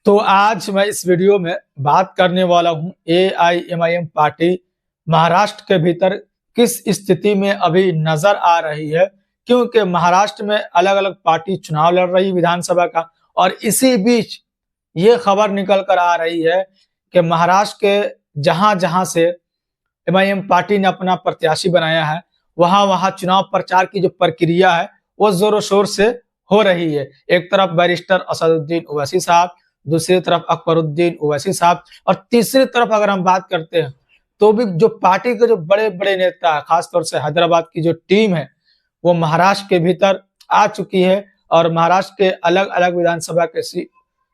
तो आज मैं इस वीडियो में बात करने वाला हूं एआईएमआईएम पार्टी महाराष्ट्र के भीतर किस स्थिति में अभी नजर आ रही है, क्योंकि महाराष्ट्र में अलग अलग पार्टी चुनाव लड़ रही विधानसभा का। और इसी बीच ये खबर निकल कर आ रही है कि महाराष्ट्र के जहां जहां से एमआईएम पार्टी ने अपना प्रत्याशी बनाया है, वहां वहां चुनाव प्रचार की जो प्रक्रिया है वो जोरों शोर से हो रही है। एक तरफ बैरिस्टर असदुद्दीन ओवैसी साहब, दूसरी तरफ अकबरुद्दीन ओवैसी साहब, और तीसरी तरफ अगर हम बात करते हैं तो भी जो पार्टी के जो बड़े बड़े नेता है, खासतौर से हैदराबाद की जो टीम है वो महाराष्ट्र के भीतर आ चुकी है। और महाराष्ट्र के अलग अलग विधानसभा के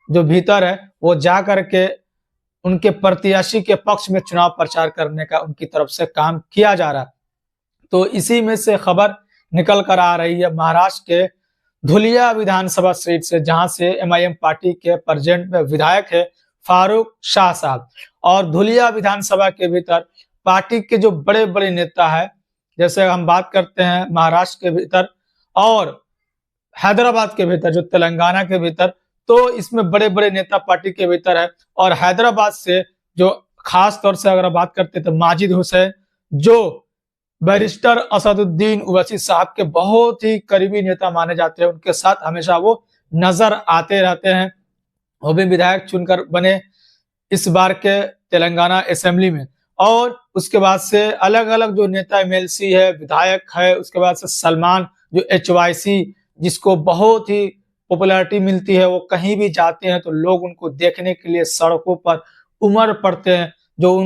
जो भीतर है वो जा करके उनके प्रत्याशी के पक्ष में चुनाव प्रचार करने का उनकी तरफ से काम किया जा रहा है। तो इसी में से खबर निकल कर आ रही है महाराष्ट्र के धुलिया विधानसभा सीट से, जहां से एमआईएम पार्टी के प्रेजेंट में विधायक है फारूक शाह साहब। और धुलिया विधानसभा के भीतर पार्टी के जो बड़े बड़े नेता है, जैसे हम बात करते हैं महाराष्ट्र के भीतर और हैदराबाद के भीतर, जो तेलंगाना के भीतर, तो इसमें बड़े बड़े नेता पार्टी के भीतर है। और हैदराबाद से जो खास तौर से अगर बात करते तो माजिद हुसैन, जो बैरिस्टर असदुद्दीन ओवैसी साहब के बहुत ही करीबी नेता माने जाते हैं, उनके साथ हमेशा वो नजर आते रहते हैं। वो भी विधायक चुनकर बने इस बार के तेलंगाना असेंबली में। और उसके बाद से अलग अलग जो नेता एमएलसी है, विधायक है, उसके बाद से सलमान जो एचवाईसी, जिसको बहुत ही पॉपुलैरिटी मिलती है, वो कहीं भी जाते हैं तो लोग उनको देखने के लिए सड़कों पर उमड़ पड़ते हैं, जो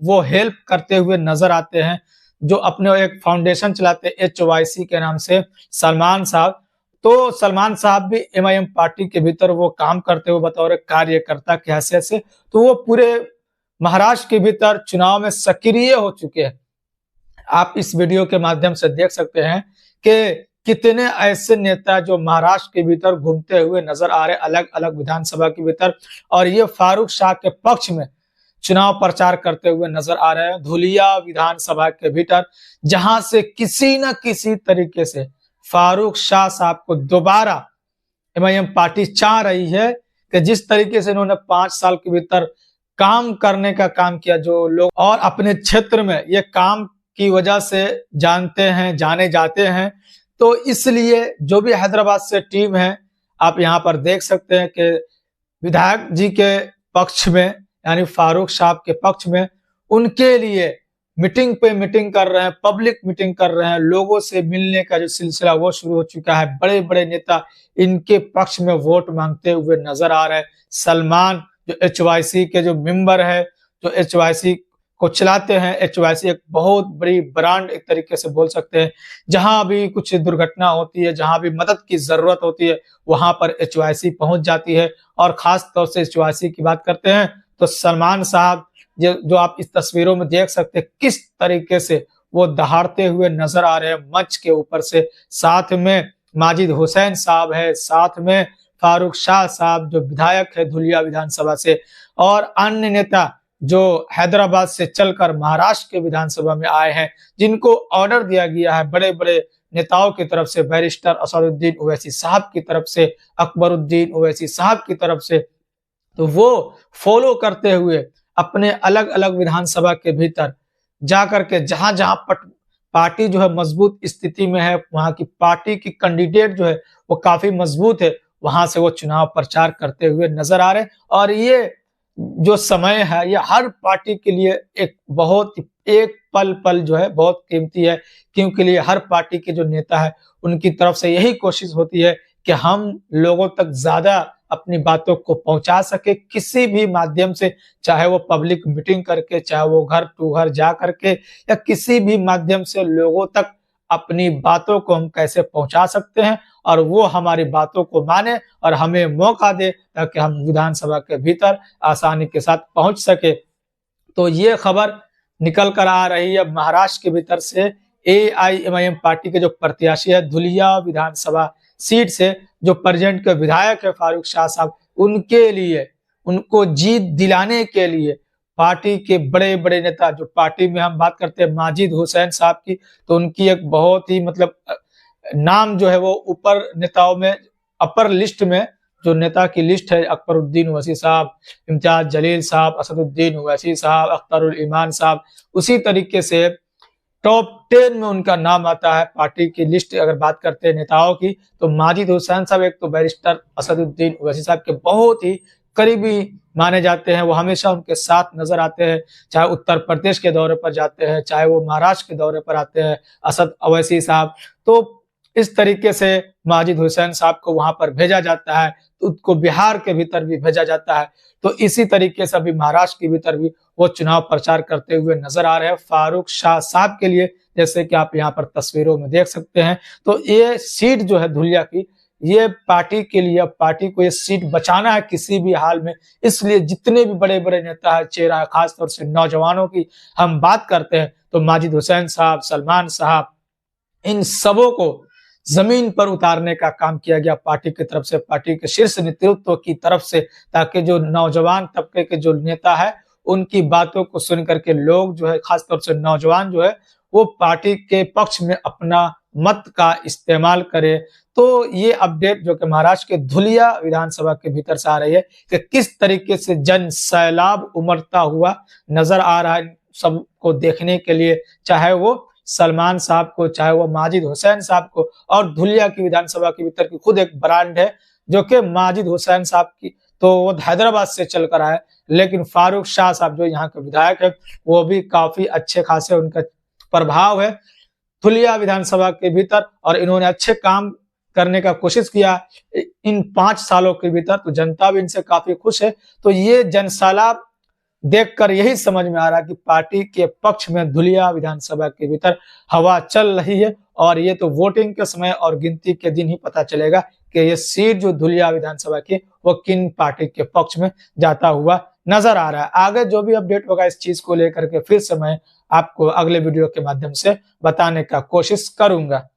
वो हेल्प करते हुए नजर आते हैं, जो अपने एक फाउंडेशन चलाते हैं एचवाईसी के नाम से, सलमान साहब। तो सलमान साहब भी एमआईएम पार्टी के भीतर वो काम करते हुए बतौर कार्यकर्ता की हैसियत से, तो वो पूरे महाराष्ट्र के भीतर चुनाव में सक्रिय हो चुके हैं। आप इस वीडियो के माध्यम से देख सकते हैं कि कितने ऐसे नेता जो महाराष्ट्र के भीतर घूमते हुए नजर आ रहे अलग अलग विधानसभा के भीतर, और ये फारूक शाह के पक्ष में चुनाव प्रचार करते हुए नजर आ रहे हैं धुलिया विधानसभा के भीतर, जहां से किसी न किसी तरीके से फारूक शाह साहब को दोबारा एमआईएम पार्टी चाह रही है कि जिस तरीके से इन्होंने 5 साल के भीतर काम करने का काम किया, जो लोग और अपने क्षेत्र में ये काम की वजह से जानते हैं, जाने जाते हैं। तो इसलिए जो भी हैदराबाद से टीम है, आप यहाँ पर देख सकते हैं कि विधायक जी के पक्ष में, यानी फारूक साहब के पक्ष में, उनके लिए मीटिंग पे मीटिंग कर रहे हैं, पब्लिक मीटिंग कर रहे हैं, लोगों से मिलने का जो सिलसिला वो शुरू हो चुका है। बड़े बड़े नेता इनके पक्ष में वोट मांगते हुए नजर आ रहे हैं। सलमान जो एचवाईसी के जो मेंबर है, जो एचवाईसी को चलाते हैं, एचवाईसी एक बहुत बड़ी ब्रांड एक तरीके से बोल सकते हैं। जहां भी कुछ दुर्घटना होती है, जहां भी मदद की जरूरत होती है, वहां पर एचवाईसी पहुंच जाती है। और खास तौर से एचवाईसी की बात करते हैं तो सलमान साहब जो आप इस तस्वीरों में देख सकते हैं किस तरीके से वो दहाड़ते हुए नजर आ रहे हैं मंच के ऊपर से। साथ में माजिद हुसैन साहब है, साथ में फारूक शाह साहब जो विधायक है धुलिया विधानसभा से, और अन्य नेता जो हैदराबाद से चलकर महाराष्ट्र के विधानसभा में आए हैं, जिनको ऑर्डर दिया गया है बड़े बड़े नेताओं की तरफ से, बैरिस्टर असदुद्दीन ओवैसी साहब की तरफ से, अकबरुद्दीन ओवैसी साहब की तरफ से, तो वो फॉलो करते हुए अपने अलग अलग विधानसभा के भीतर जाकर के जहां जहां पार्टी जो है मजबूत स्थिति में है, वहां की पार्टी की कैंडिडेट जो है वो काफी मजबूत है, वहां से वो चुनाव प्रचार करते हुए नजर आ रहे हैं। और ये जो समय है ये हर पार्टी के लिए एक बहुत एक पल पल जो है बहुत कीमती है, क्योंकि लिए हर पार्टी के जो नेता है उनकी तरफ से यही कोशिश होती है कि हम लोगों तक ज्यादा अपनी बातों को पहुंचा सके किसी भी माध्यम से, चाहे वो पब्लिक मीटिंग करके, चाहे वो घर टू घर जा करके, या किसी भी माध्यम से लोगों तक अपनी बातों को हम कैसे पहुंचा सकते हैं और वो हमारी बातों को माने और हमें मौका दे ताकि हम विधानसभा के भीतर आसानी के साथ पहुंच सके। तो ये खबर निकल कर आ रही है महाराष्ट्र के भीतर से एआईएमआईएम पार्टी के जो प्रत्याशी है धुलिया विधानसभा सीट से, जो प्रेजेंट के विधायक है फारूक शाह साहब, उनके लिए, उनको जीत दिलाने के लिए पार्टी के बड़े बड़े नेता, जो पार्टी में हम बात करते हैं माजिद हुसैन साहब की, तो उनकी एक बहुत ही नाम जो है वो ऊपर नेताओं में अपर लिस्ट में जो नेता की लिस्ट है, अकबरुद्दीन ओवैसी साहब, इम्तियाज जलील साहब, असदुद्दीन ओवैसी साहब, अख्तरुल ईमान साहब, उसी तरीके से टॉप 10 में उनका नाम आता है। पार्टी की लिस्ट अगर बात करते हैं नेताओं की, तो माजिद हुसैन साहब एक तो बैरिस्टर असदुद्दीन ओवैसी साहब के बहुत ही करीबी माने जाते हैं। वो हमेशा उनके साथ नजर आते हैं, चाहे उत्तर प्रदेश के दौरे पर जाते हैं, चाहे वो महाराष्ट्र के दौरे पर आते हैं असद ओवैसी साहब। तो इस तरीके से माजिद हुसैन साहब को वहां पर भेजा जाता है, तो उसको बिहार के भीतर भी भेजा जाता है। तो इसी तरीके से अभी महाराष्ट्र के भीतर भी वो चुनाव प्रचार करते हुए नजर आ रहे हैं फारूक शाह साहब के लिए, जैसे कि आप यहाँ पर तस्वीरों में देख सकते हैं। तो ये सीट जो है धुलिया की, ये पार्टी के लिए, पार्टी को ये सीट बचाना है किसी भी हाल में, इसलिए जितने भी बड़े बड़े नेता है, चेहरा है, खासतौर से नौजवानों की हम बात करते हैं तो माजिद हुसैन साहब, सलमान साहब, इन सबों को जमीन पर उतारने का काम किया गया पार्टी की तरफ से, पार्टी के शीर्ष नेतृत्व की तरफ से, ताकि जो नौजवान तबके के जो नेता है उनकी बातों को सुन करके लोग जो है, खासतौर से नौजवान जो है, वो पार्टी के पक्ष में अपना मत का इस्तेमाल करे। तो ये अपडेट जो कि महाराष्ट्र के धुलिया विधानसभा के भीतर से आ रही है कि किस तरीके से जन सैलाब उमड़ता हुआ नजर आ रहा है सबको देखने के लिए, चाहे वो सलमान साहब को, चाहे वो माजिद हुसैन साहब को। और धुलिया की विधानसभा के भीतर की खुद एक ब्रांड है जो कि माजिद हुसैन साहब की, तो वो हैदराबाद से चल कर आए, लेकिन फारूक शाह साहब जो यहाँ के विधायक है वो भी काफी अच्छे खासे उनका प्रभाव है धुलिया विधानसभा के भीतर, और इन्होंने अच्छे काम करने का कोशिश किया इन 5 सालों के भीतर। तो जनता भी इनसे काफी खुश है। तो ये जनसैलाब देखकर यही समझ में आ रहा है कि पार्टी के पक्ष में धुलिया विधानसभा के भीतर हवा चल रही है, और ये तो वोटिंग के समय और गिनती के दिन ही पता चलेगा कि ये सीट जो धुलिया विधानसभा की वो किन पार्टी के पक्ष में जाता हुआ नजर आ रहा है। आगे जो भी अपडेट होगा इस चीज को लेकर के फिर से मैं आपको अगले वीडियो के माध्यम से बताने का कोशिश करूंगा।